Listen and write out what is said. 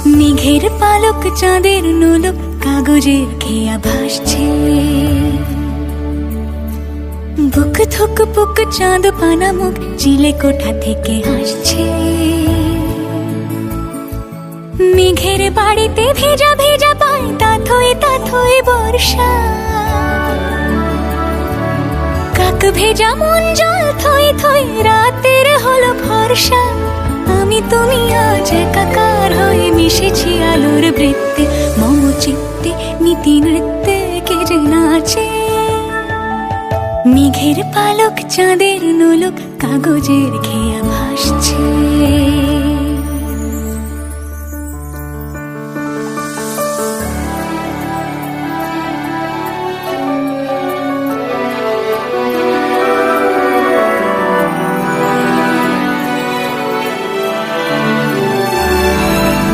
মেঘের পালক চাঁদের নোলক কাগজের খেয়া ভাসছে। বুক থুক পুক চাঁদ পানা মুখ চিলে কোঠা থেকে হাসছে। মেঘের বাড়িতে ভেজা ভেজা পায় তাথই বর্ষা। কাক ভেজা মন জল থই থই রাতের হলো ভরসা। আমি তুমি আজ একাকার হয়ে মিশেছি আলোর বৃত্তে। মম চিত্তে নীতি নৃত্যে কে যে নাচে। মেঘের পালক চাঁদের নোলক কাগজের খেয়া ভাসছে।